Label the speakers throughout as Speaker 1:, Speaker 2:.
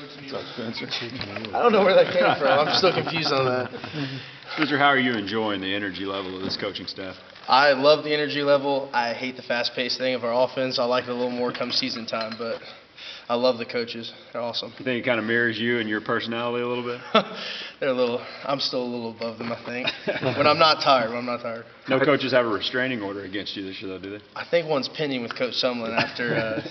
Speaker 1: What's up, Spencer?
Speaker 2: I don't know where that came from. I'm still confused on that.
Speaker 1: Spencer, how are you enjoying the energy level of this coaching staff?
Speaker 2: I love the energy level. I hate the fast-paced thing of our offense. I like it a little more come season time, but I love the coaches. They're awesome.
Speaker 1: You think it kind of mirrors you and your personality a little bit?
Speaker 2: I'm still a little above them, I think. When I'm not tired.
Speaker 1: No coaches have a restraining order against you this year, though, do they?
Speaker 2: I think one's pending with Coach Sumlin after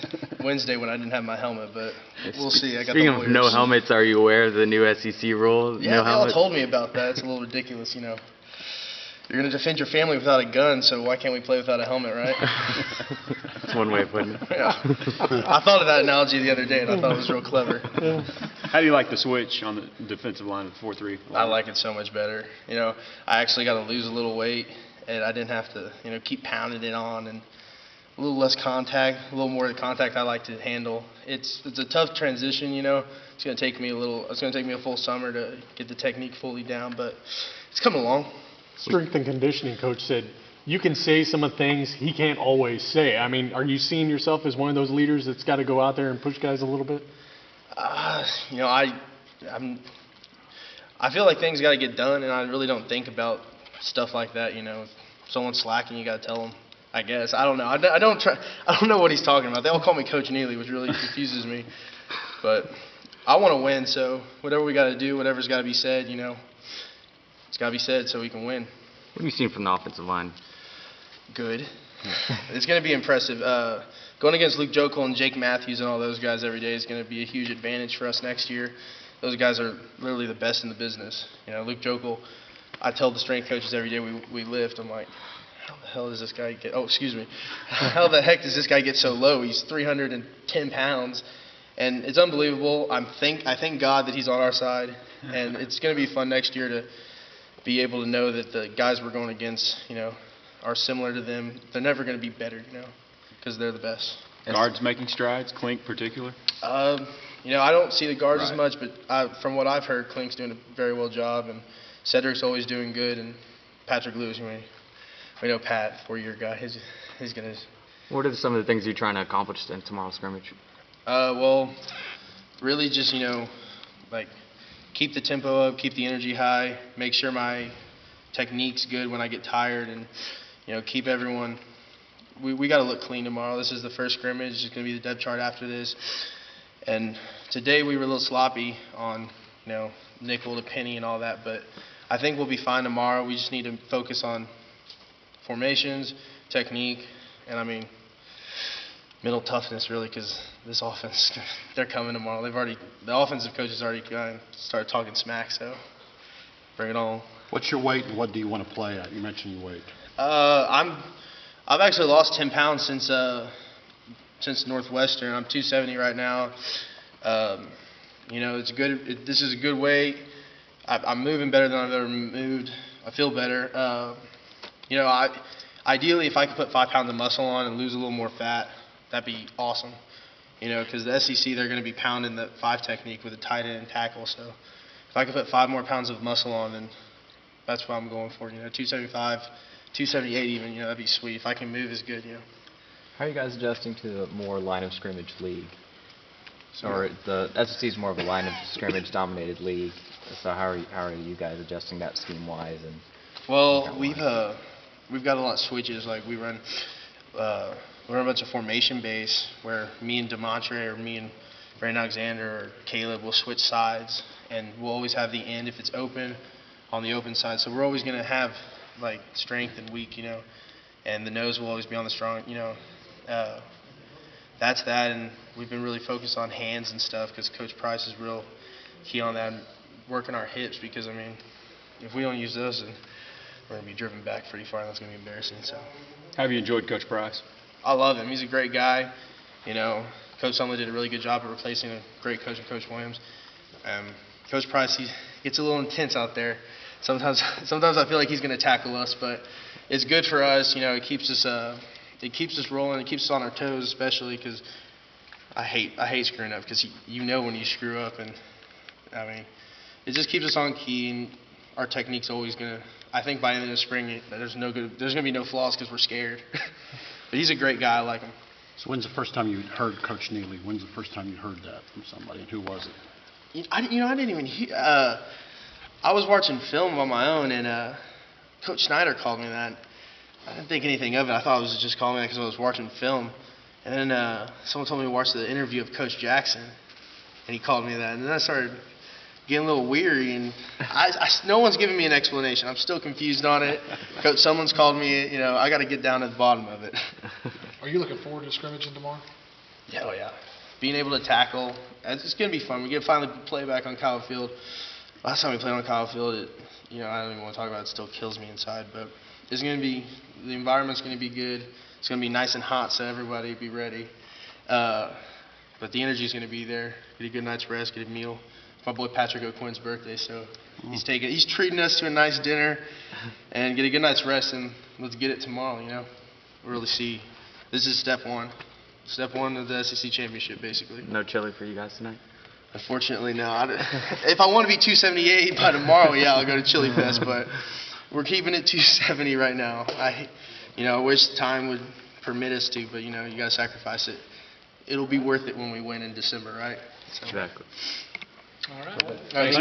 Speaker 2: Wednesday when I didn't have my helmet, but we'll see. I got
Speaker 3: Speaking
Speaker 2: the
Speaker 3: of no helmets, are you aware of the new SEC rule?
Speaker 2: Yeah,
Speaker 3: no
Speaker 2: they all
Speaker 3: helmets?
Speaker 2: told me about that. It's a little ridiculous, you know. You're going to defend your family without a gun, so why can't we play without a helmet, right?
Speaker 3: That's one way of putting it.
Speaker 2: Yeah. I thought of that analogy the other day, and I thought it was real clever.
Speaker 1: How do you like the switch on the defensive line of the 4-3?
Speaker 2: I like it so much better. You know, I actually got to lose a little weight, and I didn't have to, you know, keep pounding it on, and a little less contact, a little more of the contact I like to handle. It's a tough transition, you know. It's going to take me a full summer to get the technique fully down, but it's coming along.
Speaker 4: Strength and conditioning coach said you can say some of the things he can't always say. I mean, are you seeing yourself as one of those leaders that's got to go out there and push guys a little bit?
Speaker 2: You know, I feel like things got to get done, and I really don't think about stuff like that. You know, if someone's slacking, you got to tell them. I guess I don't know. I don't know what he's talking about. They all call me Coach Nealy, which really confuses me. But I want to win, so whatever we got to do, whatever's got to be said, you know, it's got to be said so we can win.
Speaker 3: What have you seen from the offensive line?
Speaker 2: Good. It's going to be impressive. Going against Luke Jokel and Jake Matthews and all those guys every day is going to be a huge advantage for us next year. Those guys are literally the best in the business. You know, Luke Jokel, I tell the strength coaches every day we lift, I'm like, how the hell does this guy get, how the heck does this guy get so low? He's 310 pounds, and it's unbelievable. I thank God that he's on our side, and it's going to be fun next year to be able to know that the guys we're going against, you know, are similar to them. They're never going to be better, you know, because they're the best.
Speaker 1: Guards making strides, Klink particular?
Speaker 2: You know, I don't see the guards as much, but from what I've heard, Klink's doing a very well job, and Cedric's always doing good, and Patrick Lewis, we know Pat, 4-year guy, he's going to...
Speaker 3: What are some of the things you're trying to accomplish in tomorrow's scrimmage?
Speaker 2: Well, really just, you know, like, keep the tempo up, keep the energy high, make sure my technique's good when I get tired, and, you know, keep everyone. We got to look clean tomorrow. This is the first scrimmage. It's going to be the depth chart after this. And today we were a little sloppy on, you know, nickel to penny and all that, but I think we'll be fine tomorrow. We just need to focus on formations, technique, and, I mean, mental toughness, really, because this offense, they're coming tomorrow. The offensive coaches already started talking smack, so bring it on.
Speaker 5: What's your weight and what do you want to play at? You mentioned your weight.
Speaker 2: I've actually lost 10 pounds since Northwestern. I'm 270 right now. You know, it's good. This is a good weight. I'm moving better than I've ever moved. I feel better. You know, ideally, if I could put 5 pounds of muscle on and lose a little more fat, that'd be awesome. You know, because the SEC, they're going to be pounding the 5 technique with a tight end and tackle. So if I could put 5 more pounds of muscle on, then that's what I'm going for. You know, 275, 278 even. You know, that'd be sweet. If I can move, is good. You know.
Speaker 6: How are you guys adjusting to the more line of scrimmage league? Or the SEC is more of a line of scrimmage dominated league. So how are you guys adjusting that scheme wise? And
Speaker 2: well, we've got a lot of switches. Like we run a bunch of formation base where me and Demontre or me and Brandon Alexander or Caleb will switch sides, and we'll always have the end if it's open on the open side. So we're always going to have like strength and weak, you know, and the nose will always be on the strong, you know. That's that, and we've been really focused on hands and stuff because Coach Price is real key on that, and working our hips because, I mean, if we don't use those, then we're going to be driven back pretty far, and that's going to be embarrassing. So,
Speaker 1: How have you enjoyed Coach Price?
Speaker 2: I love him. He's a great guy. You know, Coach Sumlin did a really good job of replacing a great coach in Coach Williams. Coach Price, he gets a little intense out there. Sometimes I feel like he's going to tackle us, but it's good for us. You know, it keeps us rolling. It keeps us on our toes, especially because I hate screwing up because you know when you screw up, and I mean, it just keeps us on key, and our technique's always going to. I think by the end of the spring, there's going to be no flaws because we're scared. But he's a great guy. I like him.
Speaker 5: So when's the first time you heard Coach Nealy? When's the first time you heard that from somebody? And who was it?
Speaker 2: I didn't even hear. I was watching film on my own, and Coach Snyder called me that. I didn't think anything of it. I thought it was just calling me that because I was watching film. And then someone told me to watch the interview of Coach Jackson, and he called me that. And then I started getting a little weary, and no one's giving me an explanation. I'm still confused on it. Coach, someone's called me. I got to get down to the bottom of it.
Speaker 7: Are you looking forward to scrimmaging tomorrow?
Speaker 2: Yeah, oh yeah. Being able to tackle, it's going to be fun. We get to finally play back on Kyle Field. Last time we played on Kyle Field, I don't even want to talk about it. It still kills me inside. But it's going to be, the environment's going to be good. It's going to be nice and hot, so everybody be ready. But the energy's going to be there. Get a good night's rest, get a meal. It's my boy Patrick O'Quinn's birthday, so he's treating us to a nice dinner and get a good night's rest, and let's get it tomorrow, Really see. This is step one. Step one of the SEC championship, basically.
Speaker 3: No chili for you guys tonight?
Speaker 2: Unfortunately, no. If I want to be 278 by tomorrow, yeah, I'll go to Chili Fest, but we're keeping it 270 right now. I wish time would permit us to, but, you got to sacrifice it. It'll be worth it when we win in December, right? So.
Speaker 3: Exactly.
Speaker 7: All right.
Speaker 2: All right.